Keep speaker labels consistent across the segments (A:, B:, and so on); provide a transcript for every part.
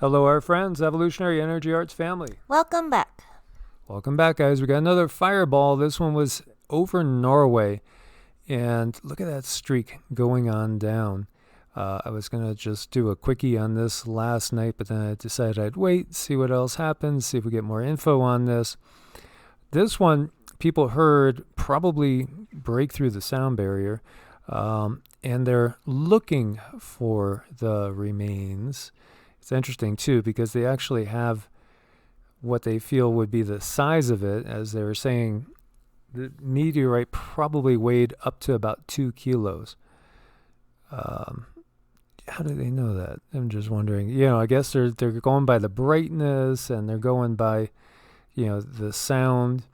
A: Hello, our friends, Evolutionary Energy Arts family.
B: Welcome back.
A: Welcome back, guys. We got another fireball. This one was over Norway. And look at that streak going on down. I was going to just do a quickie on this last night, but then I decided I'd wait, see what else happens, see if we get more info on this. This one, people heard probably break through the sound barrier, and they're looking for the remains. It's interesting, too, because they actually have what they feel would be the size of it. As they were saying, the meteorite probably weighed up to about 2 kilos. How do they know that? I'm just wondering. I guess they're going by the brightness, and they're going by, the sound.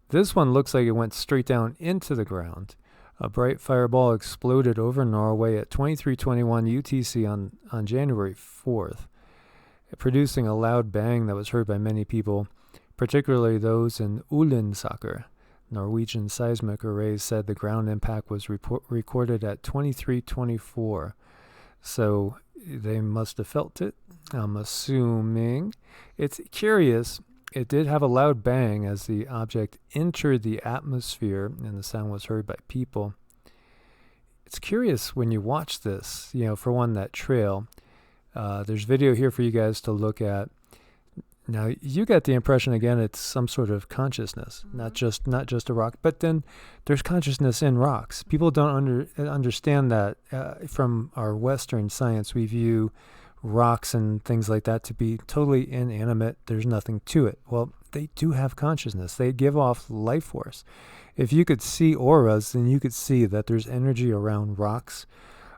A: This one looks like it went straight down into the ground. A bright fireball exploded over Norway at 23:21 UTC on January 4th, producing a loud bang that was heard by many people, particularly those in Ullensaker. Norwegian seismic arrays said the ground impact was recorded at 23:24. So they must have felt it, I'm assuming. It's curious. It did have a loud bang as the object entered the atmosphere, and the sound was heard by people. It's curious when you watch this, for one, that trail. There's video here for you guys to look at. Now, you get the impression, again, it's some sort of consciousness, not just a rock. But then there's consciousness in rocks. People don't understand that. From our Western science, we view rocks and things like that to be totally inanimate. There's nothing to it. Well, they do have consciousness. They give off life force. If you could see auras, then you could see that there's energy around rocks.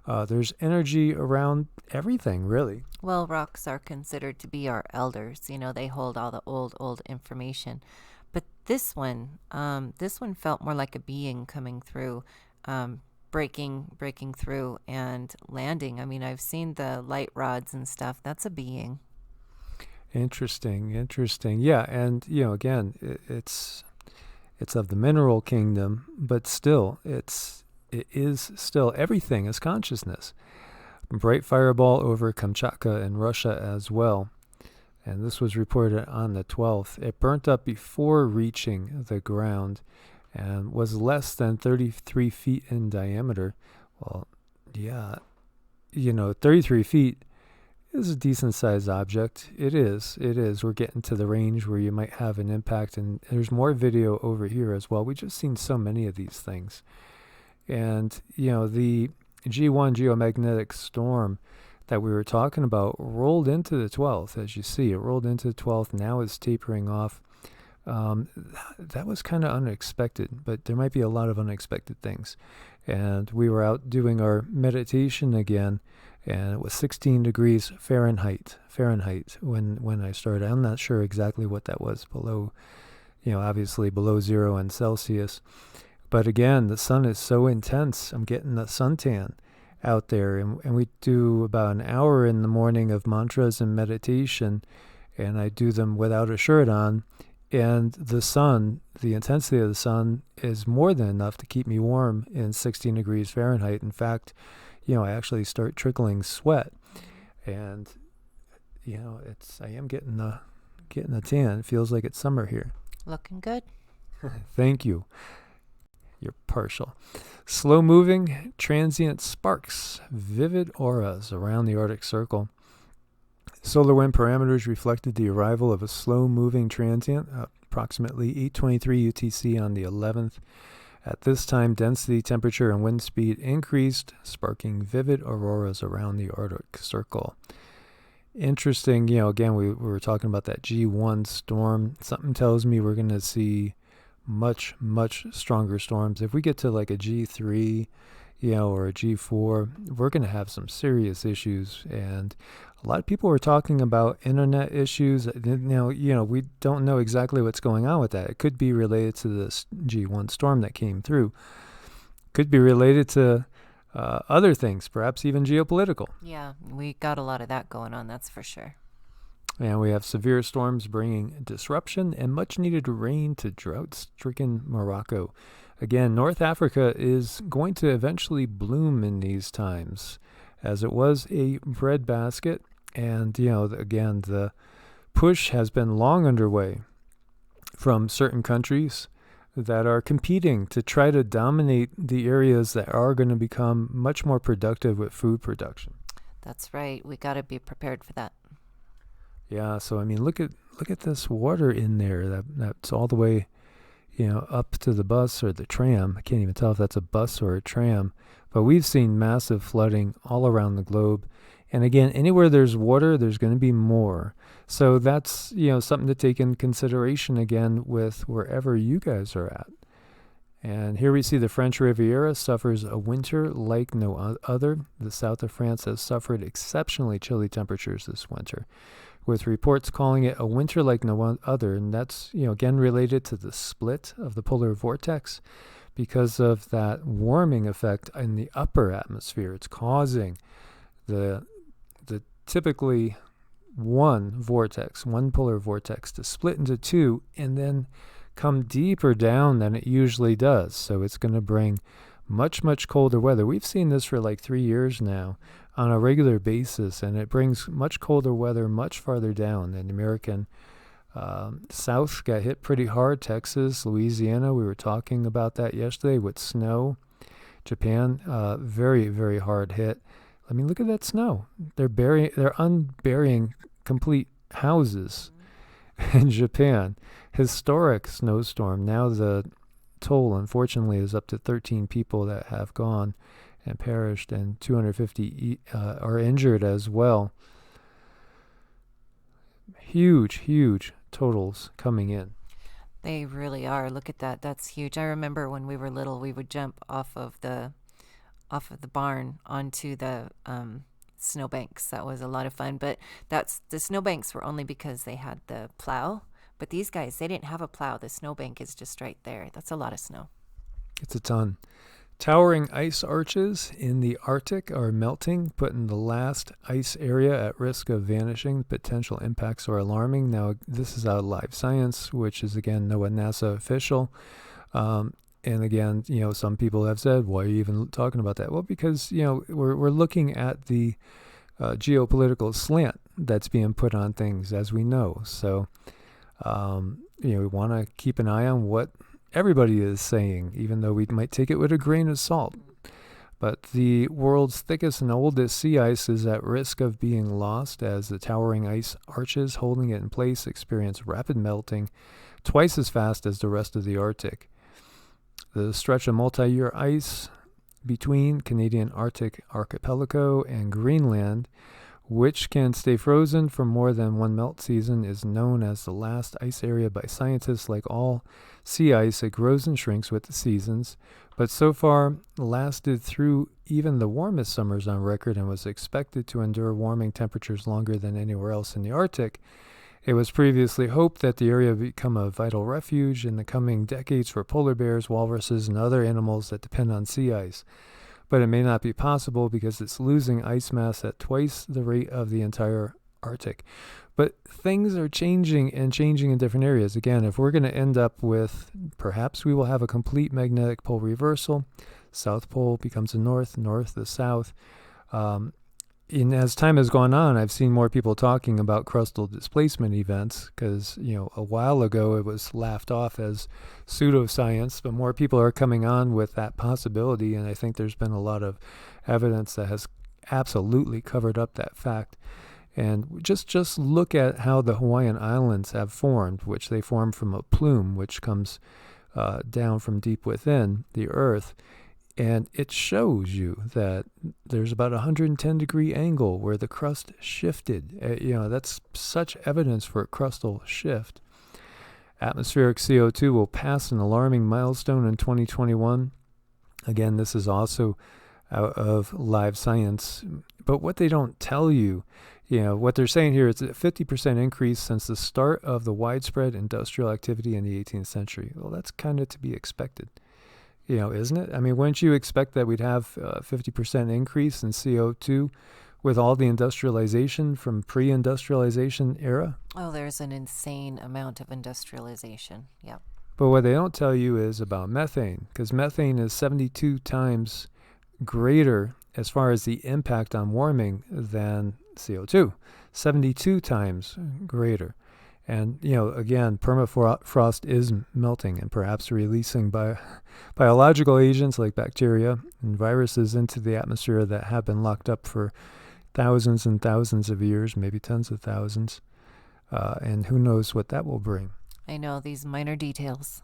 A: There's energy around everything, really.
B: Well, rocks are considered to be our elders. They hold all the old information. But this one felt more like a being coming through, breaking through and landing. I mean, I've seen the light rods and stuff. That's a being.
A: Interesting. Yeah, and again, it's of the mineral kingdom, but still, it is still, everything is consciousness. Bright fireball over Kamchatka in Russia as well. And this was reported on the 12th. It burnt up before reaching the ground and was less than 33 feet in diameter. Well, yeah, 33 feet is a decent-sized object. It is. We're getting to the range where you might have an impact, and there's more video over here as well. We've just seen so many of these things. And, the G1 geomagnetic storm that we were talking about rolled into the 12th. As you see, it rolled into the 12th. Now it's tapering off. That was kind of unexpected, but there might be a lot of unexpected things. And we were out doing our meditation again, and it was 16 degrees Fahrenheit when I started. I'm not sure exactly what that was, below, obviously below zero in Celsius. But again, the sun is so intense. I'm getting the suntan out there. And we do about an hour in the morning of mantras and meditation. And I do them without a shirt on. And the sun, the intensity of the sun is more than enough to keep me warm in 16 degrees Fahrenheit. In fact, I actually start trickling sweat. And, I am getting a tan. It feels like it's summer here.
B: Looking good.
A: Thank you. You're partial. Slow-moving, transient sparks, vivid auras around the Arctic Circle. Solar wind parameters reflected the arrival of a slow-moving transient, approximately 8:23 UTC on the 11th. At this time, density, temperature, and wind speed increased, sparking vivid auroras around the Arctic Circle. Interesting, again, we were talking about that G1 storm. Something tells me we're going to see much stronger storms. If we get to like a G3 or a G4, we're going to have some serious issues. And a lot of people were talking about internet issues. Now, we don't know exactly what's going on with that. It could be related to this G1 storm that came through. Could be related to other things, perhaps even geopolitical.
B: Yeah, we got a lot of that going on, that's for sure.
A: And we have severe storms bringing disruption and much-needed rain to drought-stricken Morocco. Again, North Africa is going to eventually bloom in these times, as it was a breadbasket And, again, the push has been long underway from certain countries that are competing to try to dominate the areas that are going to become much more productive with food production.
B: That's right. We got to be prepared for that.
A: Yeah, so I mean, look at this water in there. That's all the way, up to the bus or the tram. I can't even tell if that's a bus or a tram. But we've seen massive flooding all around the globe. And again, anywhere there's water, there's going to be more. So that's, something to take in consideration again with wherever you guys are at. And here we see the French Riviera suffers a winter like no other. The south of France has suffered exceptionally chilly temperatures this winter, with reports calling it a winter like no other. And that's, again, related to the split of the polar vortex because of that warming effect in the upper atmosphere. It's causing the typically one polar vortex to split into two and then come deeper down than it usually does. So it's going to bring much, much colder weather. We've seen this for like 3 years now on a regular basis, and it brings much colder weather much farther down. And the American South got hit pretty hard. Texas, Louisiana, we were talking about that yesterday with snow. Japan, very, very hard hit. I mean, look at that snow. They're unburying complete houses in Japan. Historic snowstorm. Now the toll, unfortunately, is up to 13 people that have gone and perished, and 250 are injured as well. Huge, huge totals coming in.
B: They really are. Look at that. That's huge. I remember when we were little, we would jump off of the barn onto the snowbanks. That was a lot of fun. But the snowbanks were only because they had the plow. But these guys, they didn't have a plow. The snowbank is just right there. That's a lot of snow.
A: It's a ton. Towering ice arches in the Arctic are melting, putting the last ice area at risk of vanishing. Potential impacts are alarming. Now, this is out of Live Science, which is, again, a NASA official. And again, some people have said, why are you even talking about that? Well, because, we're looking at the geopolitical slant that's being put on things, as we know. So, we want to keep an eye on what everybody is saying, even though we might take it with a grain of salt. But the world's thickest and oldest sea ice is at risk of being lost as the towering ice arches holding it in place experience rapid melting twice as fast as the rest of the Arctic. The stretch of multi-year ice between Canadian Arctic archipelago and Greenland, which can stay frozen for more than one melt season, is known as the last ice area by scientists. Like all sea ice, it grows and shrinks with the seasons, but so far lasted through even the warmest summers on record and was expected to endure warming temperatures longer than anywhere else in the Arctic. It was previously hoped that the area would become a vital refuge in the coming decades for polar bears, walruses, and other animals that depend on sea ice. But it may not be possible because it's losing ice mass at twice the rate of the entire Arctic. But things are changing and changing in different areas. Again, if we're going to end up with, perhaps we will have a complete magnetic pole reversal. South pole becomes the north, north the south. And as time has gone on, I've seen more people talking about crustal displacement events because, a while ago it was laughed off as pseudoscience, but more people are coming on with that possibility, and I think there's been a lot of evidence that has absolutely covered up that fact. And just look at how the Hawaiian Islands have formed, which they formed from a plume, which comes down from deep within the earth. And it shows you that there's about a 110-degree angle where the crust shifted. That's such evidence for a crustal shift. Atmospheric CO2 will pass an alarming milestone in 2021. Again, this is also out of Live Science. But what they don't tell you, what they're saying here is a 50% increase since the start of the widespread industrial activity in the 18th century. Well, that's kind of to be expected. Isn't it? I mean, wouldn't you expect that we'd have a 50% increase in CO2 with all the industrialization from pre-industrialization era?
B: Oh, there's an insane amount of industrialization. Yeah.
A: But what they don't tell you is about methane, because methane is 72 times greater as far as the impact on warming than CO2, 72 times greater. And, again, permafrost is melting and perhaps releasing biological agents like bacteria and viruses into the atmosphere that have been locked up for thousands and thousands of years, maybe tens of thousands. And who knows what that will bring.
B: I know, these minor details.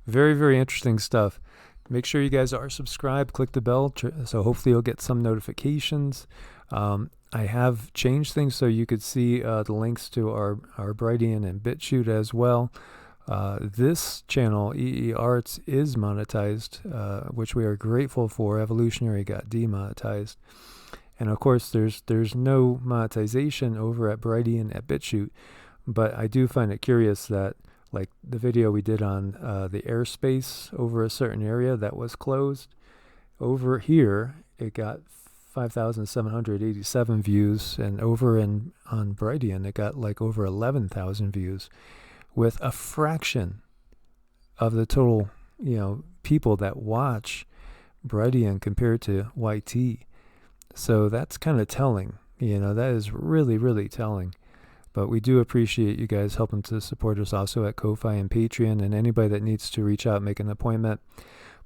A: Very, very interesting stuff. Make sure you guys are subscribed. Click the bell, so hopefully you'll get some notifications. I have changed things so you could see the links to our Brighteon and Bitchute as well. This channel, EEARTS, is monetized, which we are grateful for. Evolutionary got demonetized. And of course, there's no monetization over at Brighteon at Bitchute, but I do find it curious that, like the video we did on the airspace over a certain area that was closed, over here it got 5,787 views, and over on Brighteon it got like over 11,000 views, with a fraction of the total people that watch Brighteon compared to YT. So that's kind of telling. That is really, really telling. But we do appreciate you guys helping to support us also at Ko-Fi and Patreon. And anybody that needs to reach out, make an appointment,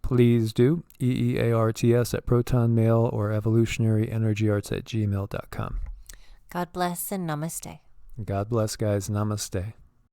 A: please do. EEARTS at ProtonMail or evolutionaryenergyarts at gmail.com.
B: God bless and namaste.
A: God bless, guys. Namaste.